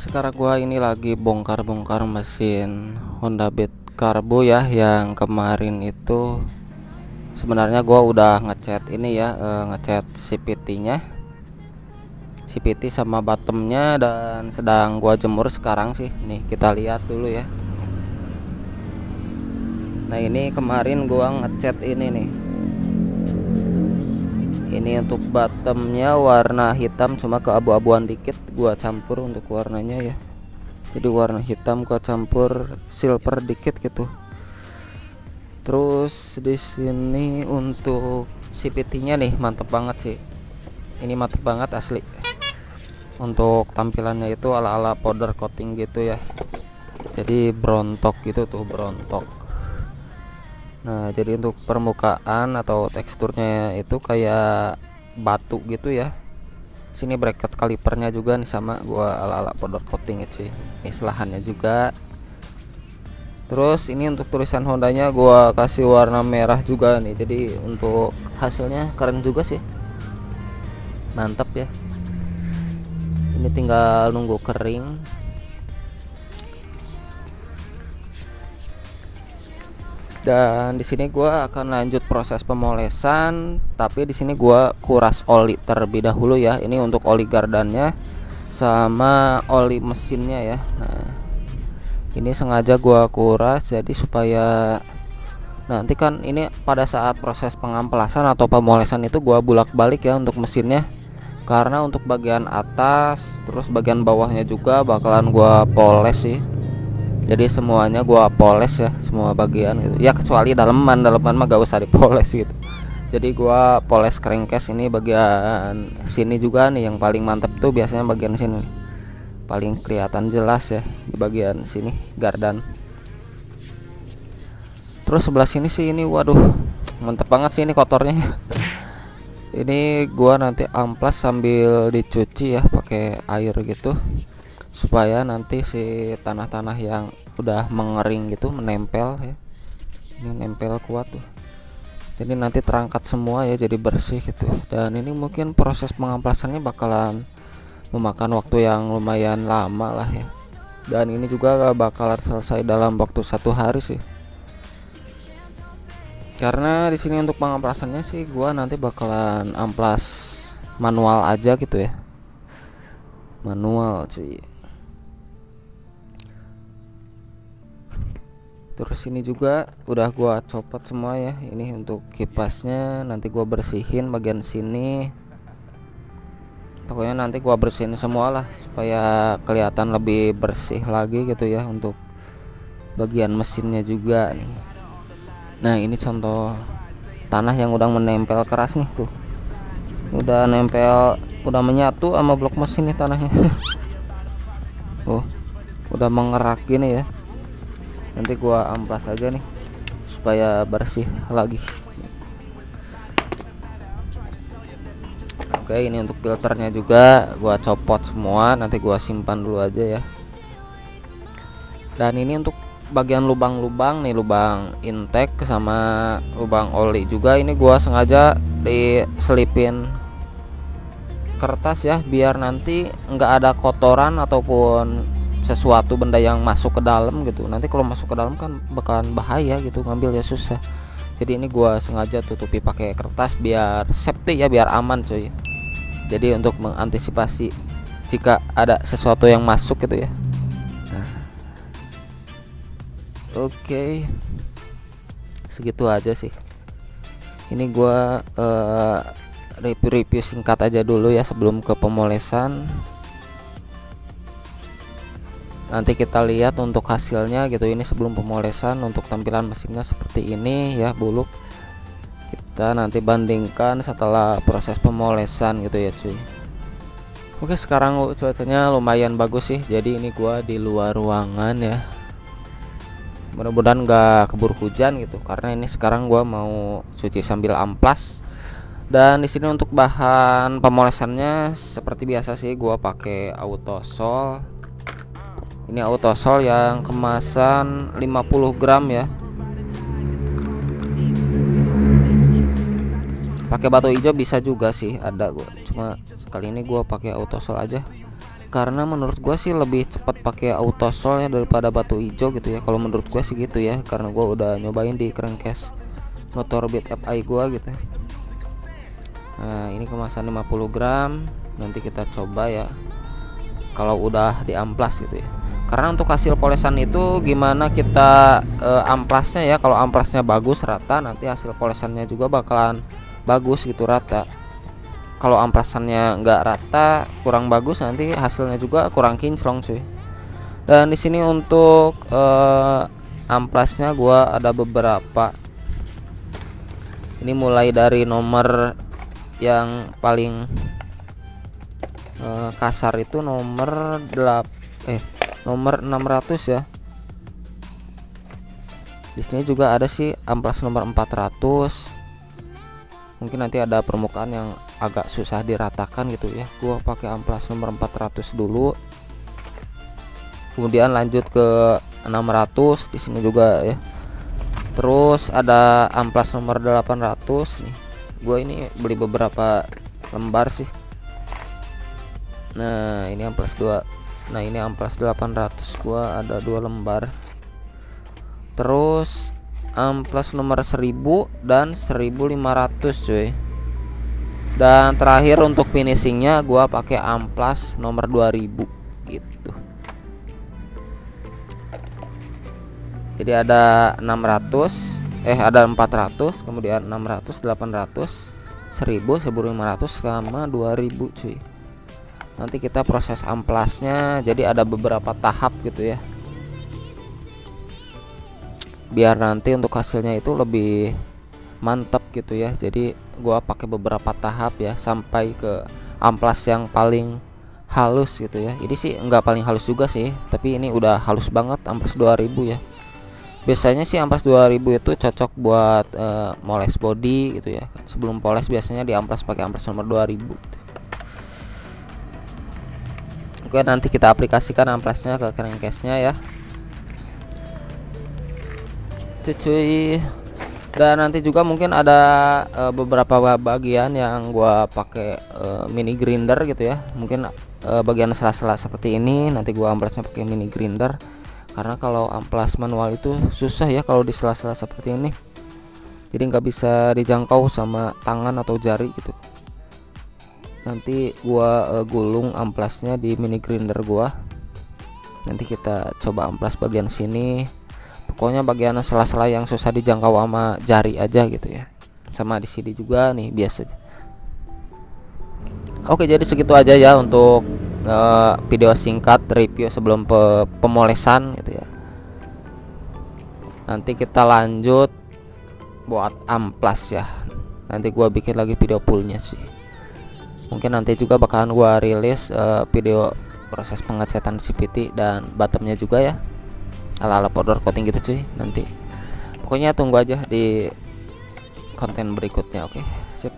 sekarang gua ini lagi bongkar-bongkar mesin Honda Beat Carbo ya, yang kemarin itu sebenarnya gua udah ngecat ini ya, ngecat CVT sama bottomnya, dan sedang gua jemur sekarang sih. Nih kita lihat dulu ya. Nah ini kemarin gua ngecat ini nih. Ini untuk bottomnya warna hitam, cuma keabu-abuan dikit, gua campur untuk warnanya ya. Jadi warna hitam gua campur silver dikit gitu. Terus di sini untuk CVT-nya nih mantep banget sih. Ini mantep banget asli. Untuk tampilannya itu ala-ala powder coating gitu ya. Jadi brontok gitu tuh, brontok. Nah, jadi untuk permukaan atau teksturnya itu kayak batu gitu ya. Sini bracket kalipernya juga nih sama gua ala-ala powder coating itu sih. Islahannya juga. Terus ini untuk tulisan Hondanya gua kasih warna merah juga nih. Jadi untuk hasilnya keren juga sih. Mantap ya. Ini tinggal nunggu kering. Dan di sini gua akan lanjut proses pemolesan, tapi di sini gua kuras oli terlebih dahulu ya. Ini untuk oli gardannya sama oli mesinnya ya. Nah, ini sengaja gua kuras jadi supaya nanti kan ini pada saat proses pengamplasan atau pemolesan itu gua bolak-balik ya untuk mesinnya. Karena untuk bagian atas terus bagian bawahnya juga bakalan gua poles sih. Jadi semuanya gua poles ya, semua bagian gitu ya, kecuali daleman mah gak usah dipoles gitu. Jadi gua poles crankcase ini bagian sini juga nih, yang paling mantep tuh biasanya bagian sini, paling kelihatan jelas ya di bagian sini gardan. Terus sebelah sini sih ini waduh mantep banget sih ini kotornya. Ini gua nanti amplas sambil dicuci ya pakai air gitu, supaya nanti si tanah-tanah yang udah mengering gitu menempel ya. Ini nempel kuat tuh, jadi nanti terangkat semua ya, jadi bersih gitu. Dan ini mungkin proses pengamplasannya bakalan memakan waktu yang lumayan lama lah ya, dan ini juga bakalan selesai dalam waktu 1 hari sih. Karena di sini untuk pengamplasannya sih gua nanti bakalan amplas manual aja gitu ya, manual cuy. Terus ini juga udah gua copot semua ya. Ini untuk kipasnya nanti gua bersihin bagian sini. Pokoknya nanti gua bersihin semua lah supaya kelihatan lebih bersih lagi gitu ya. Untuk bagian mesinnya juga nih. Nah, ini contoh tanah yang udah menempel keras nih tuh. Udah nempel, udah menyatu sama blok mesin nih tanahnya. Oh, udah mengerak gini ya. Nanti gua amplas aja nih supaya bersih lagi. Oke, ini untuk filternya juga gua copot semua, nanti gua simpan dulu aja ya. Dan ini untuk bagian lubang-lubang nih, lubang intake sama lubang oli juga, ini gua sengaja diselipin kertas ya, biar nanti nggak ada kotoran ataupun sesuatu benda yang masuk ke dalam gitu. Nanti kalau masuk ke dalam kan bakalan bahaya gitu, ngambil ya susah. Jadi ini gua sengaja tutupi pakai kertas biar safety ya, biar aman cuy. Jadi untuk mengantisipasi jika ada sesuatu yang masuk gitu ya. Nah, oke, segitu aja sih. Ini gua review singkat aja dulu ya sebelum ke pemolesan. Nanti kita lihat untuk hasilnya gitu. Ini sebelum pemolesan, untuk tampilan mesinnya seperti ini ya, buluk. Kita nanti bandingkan setelah proses pemolesan gitu ya cuy. Oke, sekarang cuacanya lumayan bagus sih. Jadi ini gua di luar ruangan ya. Mudah-mudahan nggak keburu hujan gitu, karena ini sekarang gua mau cuci sambil amplas. Dan di sini untuk bahan pemolesannya seperti biasa sih, gua pakai Autosol. Ini Autosol yang kemasan 50 gram ya. Pakai batu hijau bisa juga sih, ada gua. Cuma kali ini gua pakai Autosol aja karena menurut gua sih lebih cepat pakai auto sol ya daripada batu hijau gitu ya. Kalau menurut gua sih gitu ya, karena gua udah nyobain di crankcase motor Beat FI gua gitu. Nah, ini kemasan 50 gram. Nanti kita coba ya kalau udah diamplas gitu ya. Karena untuk hasil polesan itu gimana kita amplasnya ya. Kalau amplasnya bagus rata, nanti hasil polesannya juga bakalan bagus gitu rata. Kalau amplasannya nggak rata, kurang bagus, nanti hasilnya juga kurang kinclong cuy. Dan di sini untuk amplasnya gua ada beberapa. Ini mulai dari nomor yang paling kasar itu nomor 600 ya. Di sini juga ada sih amplas nomor 400. Mungkin nanti ada permukaan yang agak susah diratakan gitu ya. Gua pakai amplas nomor 400 dulu. Kemudian lanjut ke 600 di sini juga ya. Terus ada amplas nomor 800 nih. Gua ini beli beberapa lembar sih. Nah, ini amplas 2. Nah, ini amplas 800 gua ada 2 lembar. Terus amplas nomor 1000 dan 1500 cuy. Dan terakhir untuk finishingnya gua pakai amplas nomor 2000 gitu. Jadi ada 600, ada 400, kemudian 600, 800, 1000, 1500 sama 2000 cuy. Nanti kita proses amplasnya, jadi ada beberapa tahap gitu ya, biar nanti untuk hasilnya itu lebih mantap gitu ya. Jadi gua pakai beberapa tahap ya sampai ke amplas yang paling halus gitu ya. Ini sih enggak paling halus juga sih, tapi ini udah halus banget amplas 2000 ya. Biasanya sih amplas 2000 itu cocok buat moles body gitu ya. Sebelum poles biasanya diamplas pakai amplas nomor 2000 gitu. Oke, nanti kita aplikasikan amplasnya ke crankcase-nya ya. Cuy. Dan nanti juga mungkin ada beberapa bagian yang gua pakai mini grinder gitu ya. Mungkin bagian sela-sela seperti ini nanti gua amplasnya pakai mini grinder. Karena kalau amplas manual itu susah ya kalau di sela-sela seperti ini. Jadi nggak bisa dijangkau sama tangan atau jari gitu. Nanti gua gulung amplasnya di mini grinder gua. Nanti kita coba amplas bagian sini. Pokoknya bagian sela-sela yang susah dijangkau sama jari aja gitu ya. Sama di sini juga nih biasanya. Oke, jadi segitu aja ya untuk video singkat review sebelum pemolesan gitu ya. Nanti kita lanjut buat amplas ya. Nanti gua bikin lagi video fullnya sih. Mungkin nanti juga bakalan gua rilis video proses pengecatan CVT dan bottomnya juga ya, ala-ala powder coating gitu cuy. Nanti pokoknya tunggu aja di konten berikutnya. Oke, sip.